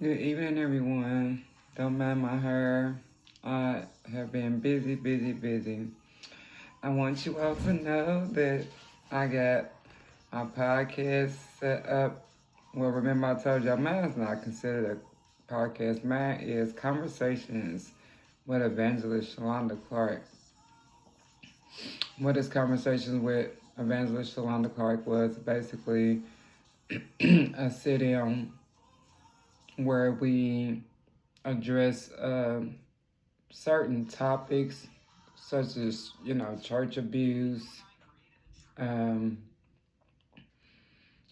Good evening, everyone. Don't mind my hair. I have been busy, busy, busy. I want you all to know that I got my podcast set up. Well, remember I told y'all mine is not considered a podcast. Mine is Conversations with Evangelist Shalonda Clark. What is Conversations with Evangelist Shalonda Clark was basically a sit-down where we address certain topics such as, church abuse, um,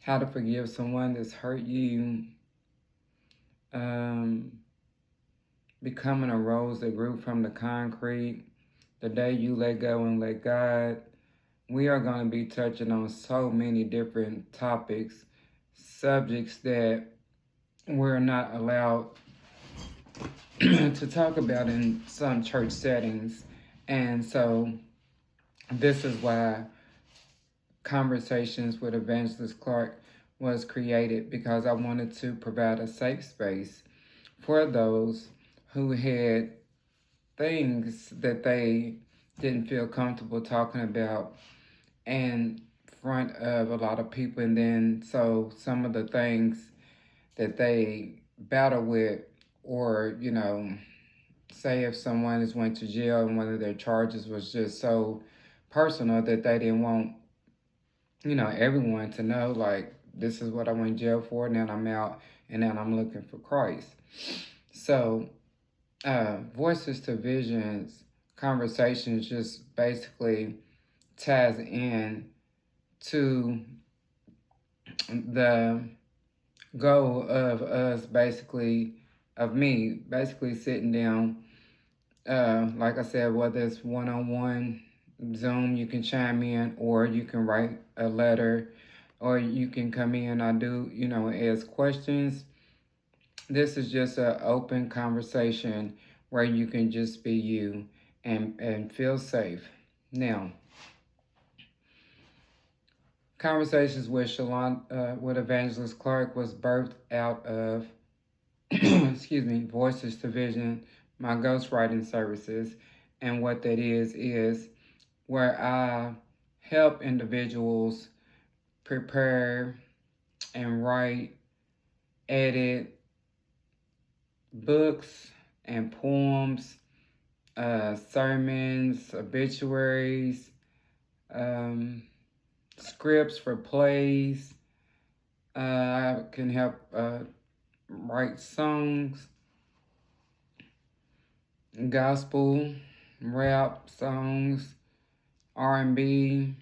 how to forgive someone that's hurt you, um, becoming a rose that grew from the concrete, the day you let go and let God. We are going to be touching on so many different topics, subjects that we're not allowed to talk about in some church settings. And so this is why Conversations with Evangelist Clark was created, because I wanted to provide a safe space for those who had things that they didn't feel comfortable talking about in front of a lot of people. And then so some of the things that they battle with, or, say if someone is went to jail and one of their charges was just so personal that they didn't want everyone to know, like, this is what I went to jail for, now I'm out, and now I'm looking for Christ. So, Voices to Visions Conversations just basically ties in to the goal of us of me basically sitting down, like I said, whether it's one-on-one, Zoom, you can chime in, or you can write a letter, or you can come in. I do, ask questions. This is just an open conversation where you can just be you and feel safe. Now, Conversations with with Evangelist Clark was birthed out of, excuse me, Voices to Vision, my ghostwriting services. And what that is where I help individuals prepare and write, edit books and poems, sermons, obituaries, um, scripts for plays. I can help write songs, gospel, rap songs, R&B,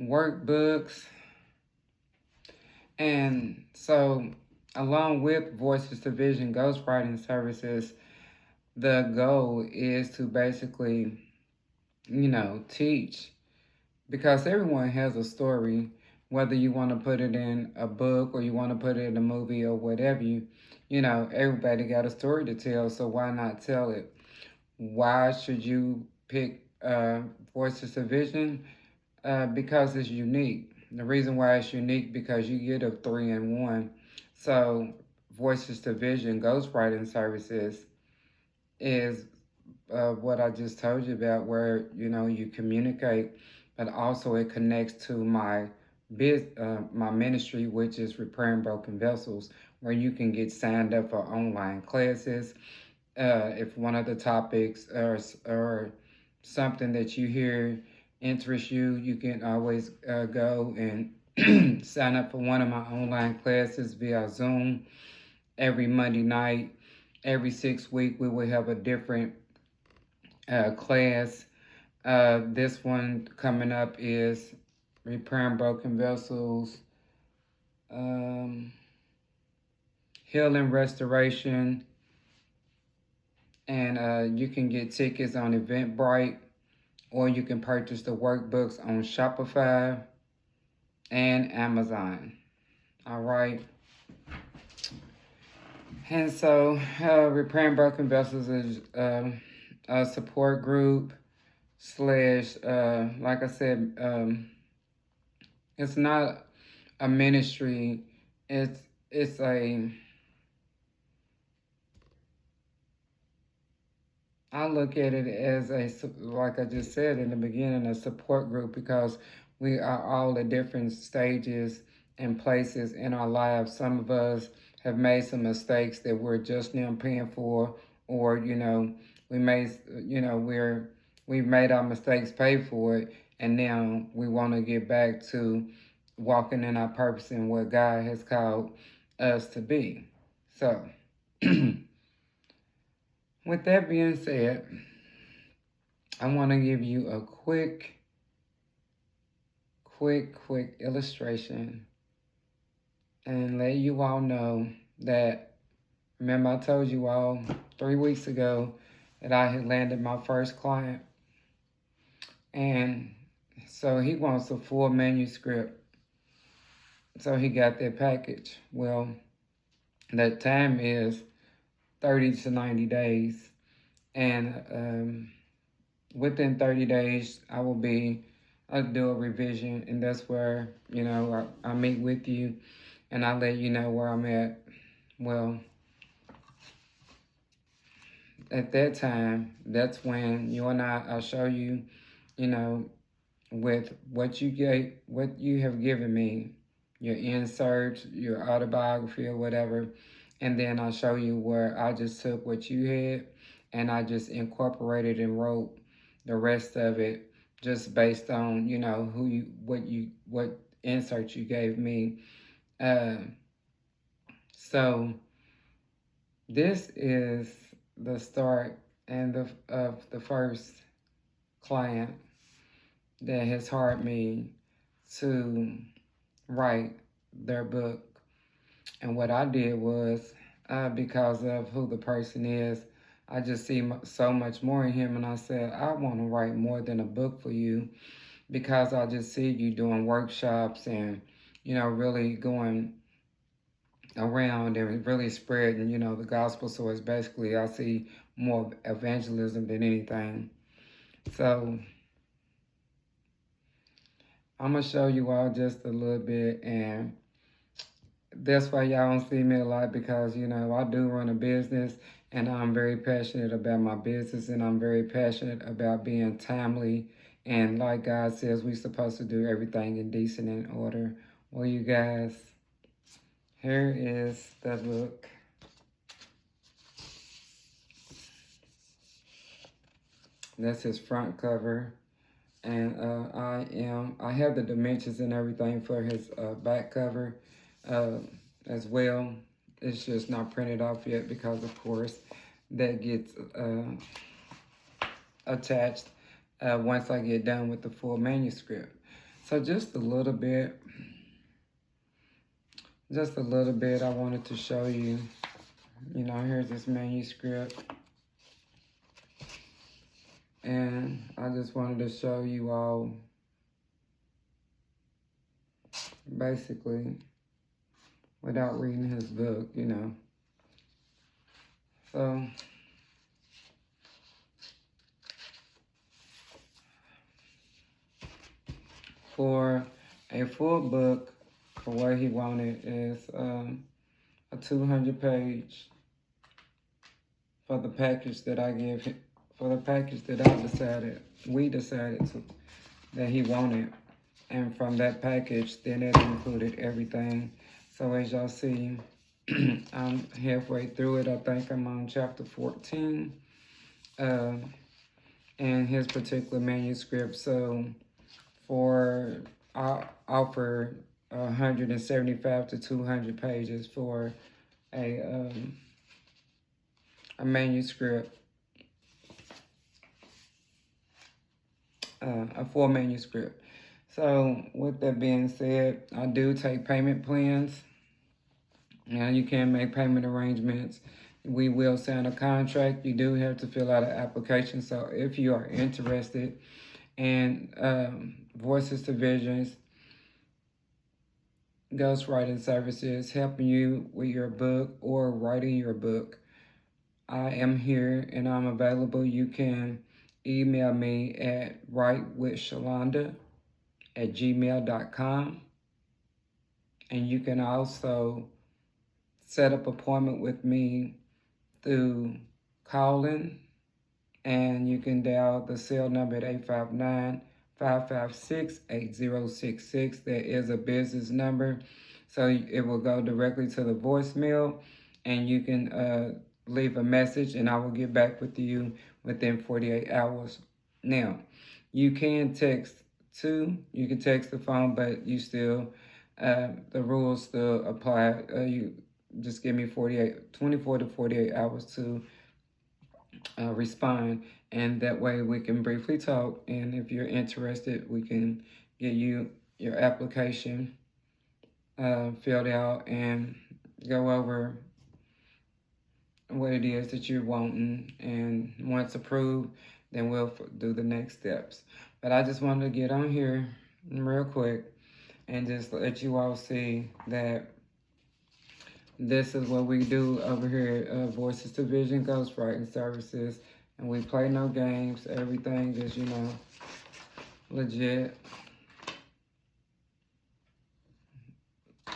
workbooks. And so, along with Voices to Vision ghostwriting services, the goal is to basically, teach, because everyone has a story, whether you want to put it in a book or you want to put it in a movie or whatever. Everybody got a story to tell, so why not tell it? Why should you pick Voices to Vision? Because it's unique. The reason why it's unique, because you get a 3-in-1. So Voices to Vision ghostwriting services is what I just told you about, where you communicate, but also it connects to my my ministry, which is Repairing Broken Vessels, where you can get signed up for online classes. If one of the topics or something that you hear interests you, you can always go and sign up for one of my online classes via Zoom every Monday night. Every 6 weeks, we will have a different class. This one coming up is Repairing Broken Vessels, Healing Restoration, and you can get tickets on Eventbrite, or you can purchase the workbooks on Shopify and Amazon. All right. And so, Repairing Broken Vessels is a support group / like I said, it's not a ministry. It's a, I look at it as a, like I just said in the beginning, a support group, because we are all at different stages and places in our lives. Some of us have made some mistakes that we're just now paying for, or we made, we've made our mistakes, pay for it, and now we want to get back to walking in our purpose and what God has called us to be. So, with that being said, I want to give you a quick illustration and let you all know that, remember I told you all 3 weeks ago that I had landed my first client. And so he wants a full manuscript. So he got that package. Well, that time is 30 to 90 days. And within 30 days, I'll do a revision, and that's where, I meet with you and I let you know where I'm at. Well, at that time, that's when you and I'll show you, with what you have given me, your insert, your autobiography or whatever, and then I'll show you where I just took what you had and I just incorporated and wrote the rest of it just based on, what insert you gave me. So this is the start and of the first client that has hired me to write their book. And what I did was, because of who the person is, I just see so much more in him, and I said, I want to write more than a book for you, because I just see you doing workshops and, really going around and really spreading, the gospel. So it's basically, I see more evangelism than anything. So I'm going to show you all just a little bit, and that's why y'all don't see me a lot, because, I do run a business, and I'm very passionate about my business, and I'm very passionate about being timely. And like God says, we're supposed to do everything in decent and order. Well, you guys, here is the book. That's his front cover. And I have the dimensions and everything for his back cover as well. It's just not printed off yet, because of course that gets attached once I get done with the full manuscript. So just a little bit I wanted to show you. Here's this manuscript. And I just wanted to show you all basically without reading his book, So for a full book, for what he wanted is a 200-page for the package that I give him, for the package that we decided that he wanted. And from that package, then it included everything. So as y'all see, I'm halfway through it. I think I'm on chapter 14 in his particular manuscript. So I offer 175 to 200 pages for a manuscript, a full manuscript. So with that being said, I do take payment plans. Now you can make payment arrangements. We will sign a contract. You do have to fill out an application. So if you are interested in Voices to Visions, ghostwriting services, helping you with your book or writing your book, I am here and I'm available. You can email me at writewithshalonda@gmail.com. And you can also set up appointment with me through calling, and you can dial the cell number at 859-556-8066. That is a business number, so it will go directly to the voicemail, and you can leave a message, and I will get back with you within 48 hours. Now, you can text too. You can text the phone, but you still, the rules still apply. You just give me 24 to 48 hours to respond, and that way we can briefly talk, and if you're interested, we can get you your application filled out and go over what it is that you're wanting, and once approved, then we'll do the next steps. But I just wanted to get on here real quick and just let you all see that this is what we do over here at Voices to Vision Ghostwriting Services. And we play no games. Everything just, legit.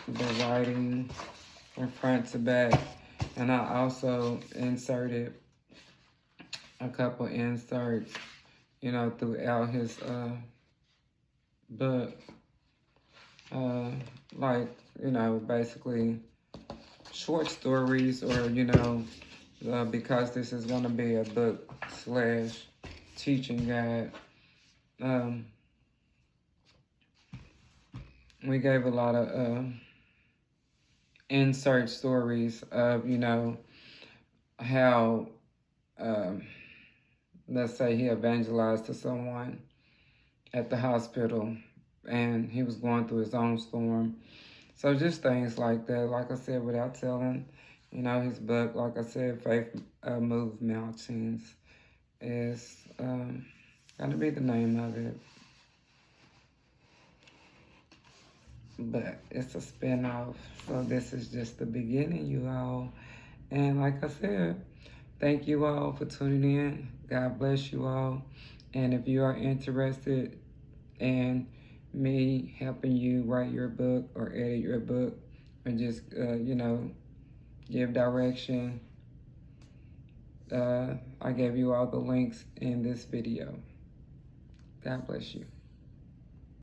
The writing from front to back. And I also inserted a couple inserts, throughout his book. Basically short stories, or because this is going to be a book / teaching guide, we gave a lot of insert stories of how let's say he evangelized to someone at the hospital and he was going through his own storm. So just things like that, like I said, without telling, his book, like I said, Faith Moves Mountains is going to be the name of it. But it's a spinoff, so this is just the beginning, you all. And like I said, thank you all for tuning in. God bless you all. And if you are interested in me helping you write your book or edit your book, or just, give direction, I gave you all the links in this video. God bless you.